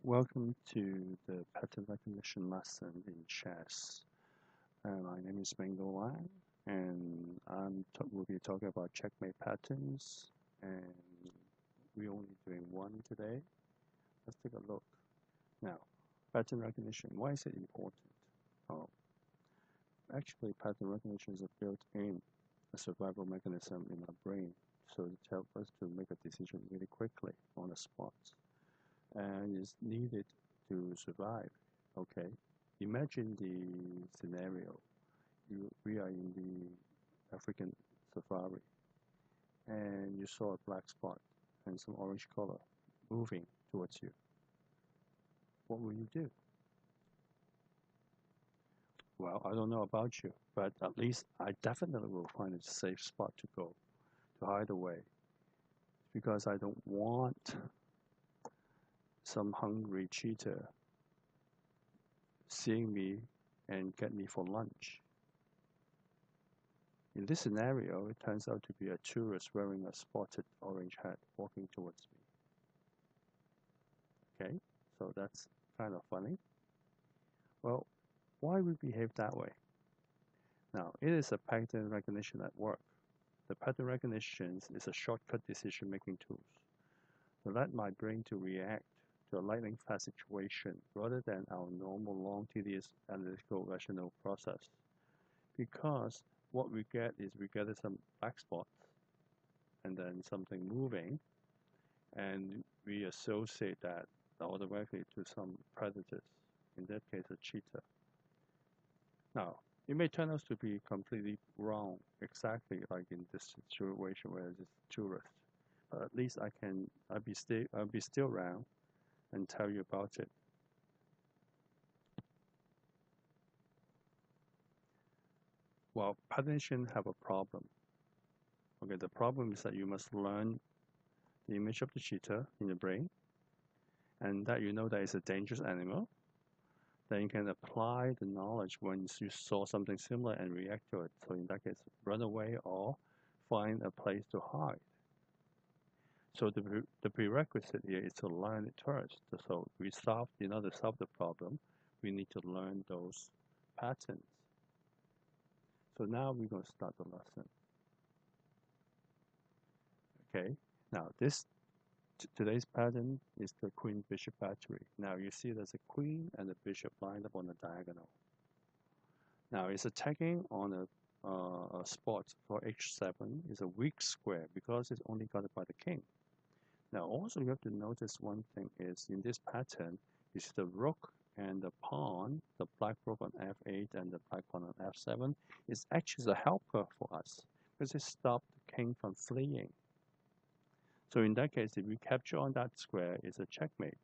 Welcome to the pattern recognition lesson in chess. My name is Mingo Wang, and we'll be talking about checkmate patterns, and we're only doing one today. Let's take a look. Now, pattern recognition, why is it important? Oh, actually, pattern recognition is a built-in survival mechanism in our brain, so it helps us to make a decision really quickly on the spot. And is needed to survive. Okay, imagine the scenario. We are in the African safari, and you saw a black spot and some orange color moving towards you. What will you do? Well, I don't know about you, but at least I definitely will find a safe spot to go, to hide away, because I don't want some hungry cheetah seeing me and get me for lunch. In this scenario, it turns out to be a tourist wearing a spotted orange hat walking towards me. Okay, so that's kind of funny. Well, why we behave that way? Now, it is a pattern recognition at work. The pattern recognition is a shortcut decision-making tool to let my brain to react to a lightning-fast situation rather than our normal long, tedious analytical rational process. Because what we get some black spots and then something moving, and we associate that automatically to some predators, in that case a cheetah. Now, it may turn out to be completely wrong, exactly like in this situation where it's tourist. But at least I'll be still around and tell you about it. Well, pattern have a problem. Okay, the problem is that you must learn the image of the cheetah in your brain, and that you know that it's a dangerous animal. Then you can apply the knowledge once you saw something similar and react to it. So in that case, run away or find a place to hide. So the prerequisite here is to learn it first. So we solve, to solve the problem, we need to learn those patterns. So now we're going to start the lesson. Okay, now today's pattern is the Queen Bishop Battery. Now you see there's a queen and a bishop lined up on the diagonal. Now it's attacking on a spot for h7 is a weak square because it's only guarded by the king. Now also you have to notice one thing is in this pattern, you see the rook and the pawn, the black rook on f8 and the black pawn on f7 is actually a helper for us because it stops the king from fleeing. So in that case, if we capture on that square, it's a checkmate.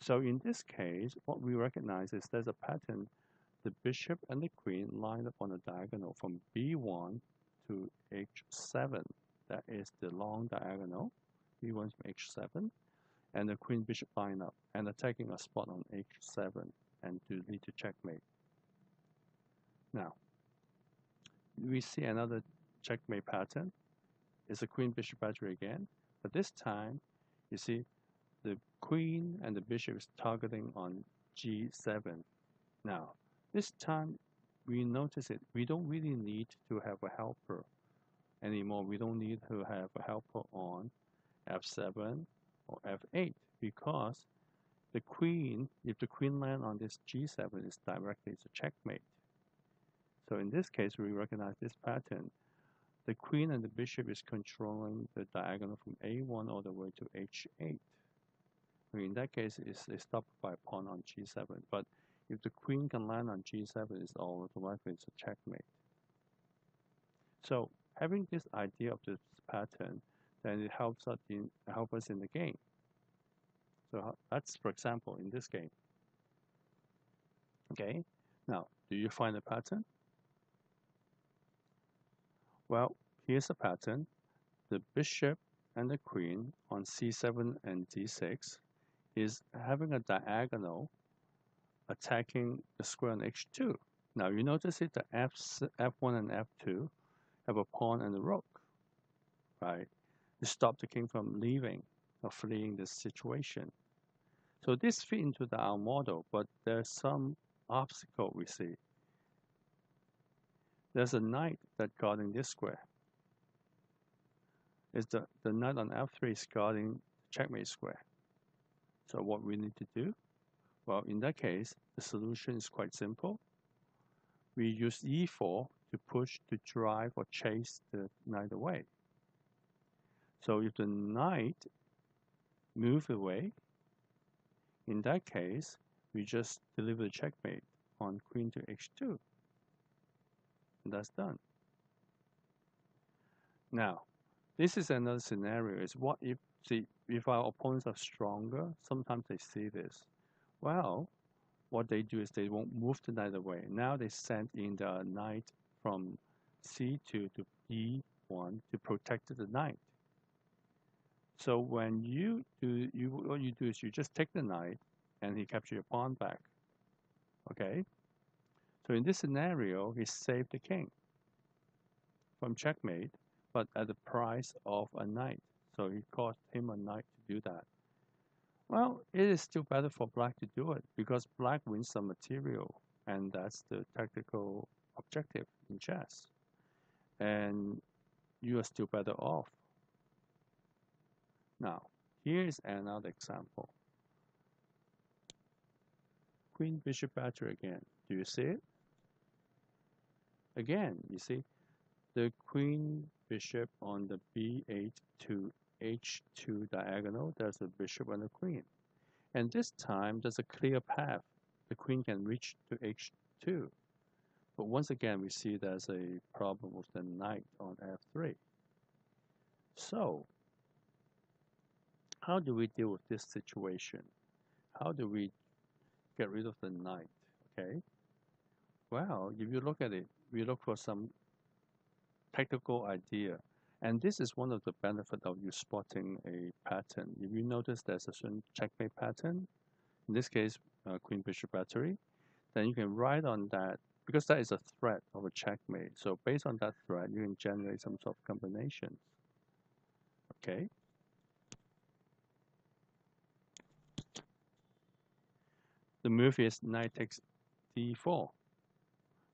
So in this case, what we recognize is there's a pattern. The bishop and the queen line up on a diagonal from b1 to h7. That is the long diagonal, b1 to h7. And the queen bishop line up and attacking a spot on h7 and to lead to checkmate. Now, we see another checkmate pattern. It's a queen bishop battery again, but this time you see the queen and the bishop is targeting on g7. Now, this time we notice it. We don't really need to have a helper anymore. We don't need to have a helper on f7 or f8 because the queen, if the queen lands on this g7, is directly a checkmate. So in this case, we recognize this pattern. The queen and the bishop is controlling the diagonal from a1 all the way to h8. In that case, it's stopped by a pawn on g7. But if the queen can land on g7, it's automatically a checkmate. So having this idea of this pattern, then it helps us in the game. So that's, for example, in this game. Okay. Now, do you find a pattern? Well, here's a pattern. The bishop and the queen on c7 and d6 is having a diagonal attacking the square on h2. Now you notice it, the f1 and f2 have a pawn and a rook, right? To stop the king from leaving, fleeing this situation. So this fit into our model, but there's some obstacle we see. There's a knight that guarding this square. Is the knight on f3 is guarding checkmate square. So what we need to do? Well, in that case, the solution is quite simple. We use e4 to push, to drive, or chase the knight away. So if the knight move away, in that case, we just deliver the checkmate on queen to h2. And that's done. Now, this is another scenario. Is what if our opponents are stronger? Sometimes they see this. Well, what they do is they won't move the knight away. Now they send in the knight from c2 to e1 to protect the knight. So when what you do is you just take the knight and he captures your pawn back. Okay? So in this scenario, he saved the king from checkmate, but at the price of a knight. So it cost him a knight to do that. Well, it is still better for black to do it because black wins some material, and that's the tactical objective in chess. And you are still better off. Now, here is another example. Queen Bishop Battery again. Do you see it? Again, you see the Queen Bishop on the B8 to H2 diagonal. There's a bishop and a queen. And this time, there's a clear path. The queen can reach to H2. But once again, we see there's a problem with the knight on F3. So, how do we deal with this situation? How do we get rid of the knight? Okay. Well, if you look at it, we look for some technical idea. And this is one of the benefits of you spotting a pattern. If you notice there's a certain checkmate pattern, in this case, Queen Bishop Battery, then you can write on that, because that is a threat of a checkmate. So based on that threat, you can generate some sort of combinations. Okay. The move is knight takes d4.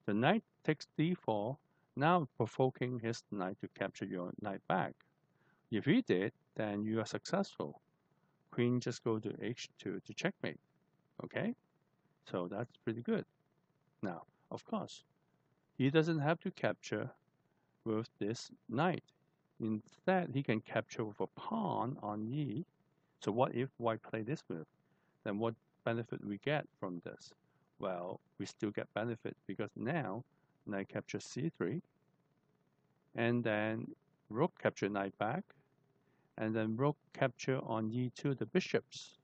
The knight takes d4, now provoking his knight to capture your knight back. If he did, then you are successful. Queen just go to h2 to checkmate. Okay? So that's pretty good. Now, of course, he doesn't have to capture with this knight. Instead, he can capture with a pawn on e. So what if white play this move? Then what benefit we get from this? Well, we still get benefit because now knight captures c3, and then rook capture knight back, and then rook capture on e2 the bishops.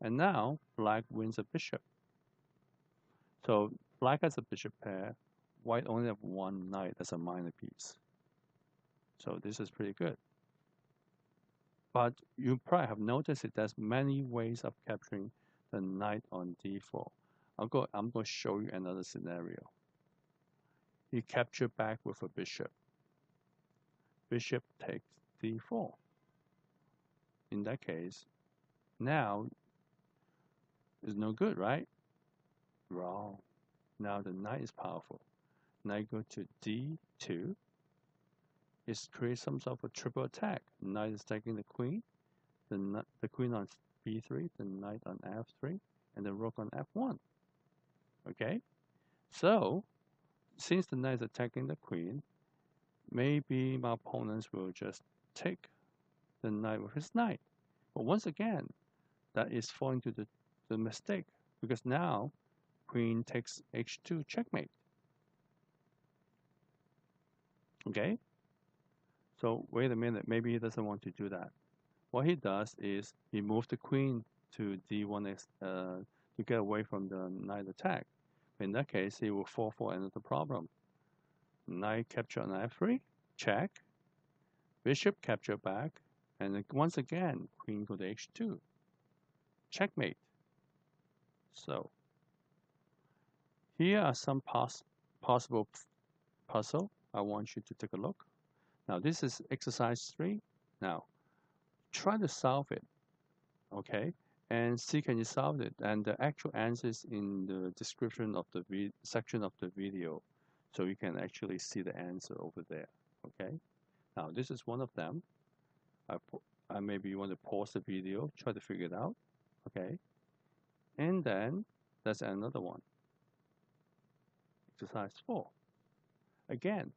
And now black wins a bishop. So black has a bishop pair, white only have one knight as a minor piece. So this is pretty good. But you probably have noticed that there's many ways of capturing the knight on d4. I'm going to show you another scenario. You capture back with a bishop. Bishop takes d4. In that case, now it's no good, right? Wrong. Now the knight is powerful. Knight go to d2. It creates some sort of a triple attack. Knight is taking the queen, the queen on b3, the knight on f3, and the rook on f1. Okay? So, since the knight is attacking the queen, maybe my opponents will just take the knight with his knight. But once again, that is falling to the mistake, because now queen takes h2 checkmate. Okay? So wait a minute, maybe he doesn't want to do that. What he does is he moves the queen to d1 to get away from the knight attack. In that case, he will fall for another problem. Knight capture on f3, check. Bishop capture back, and then once again, queen go to h2. Checkmate. So, here are some possible puzzle. I want you to take a look. Now, this is exercise 3. Now, try to solve it, okay, and see can you solve it. And the actual answers in the description of the section of the video, so you can actually see the answer over there, okay. Now this is one of them. Maybe you want to pause the video, try to figure it out, okay. And then there's another one, exercise 4. Again,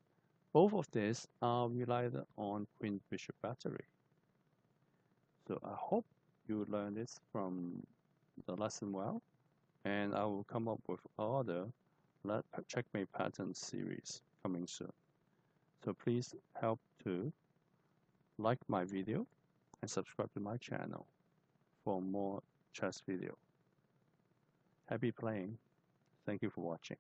both of these are relied on Queen Bishop battery. So I hope you learned this from the lesson well, and I will come up with other checkmate pattern series coming soon. So please help to like my video and subscribe to my channel for more chess video. Happy playing. Thank you for watching.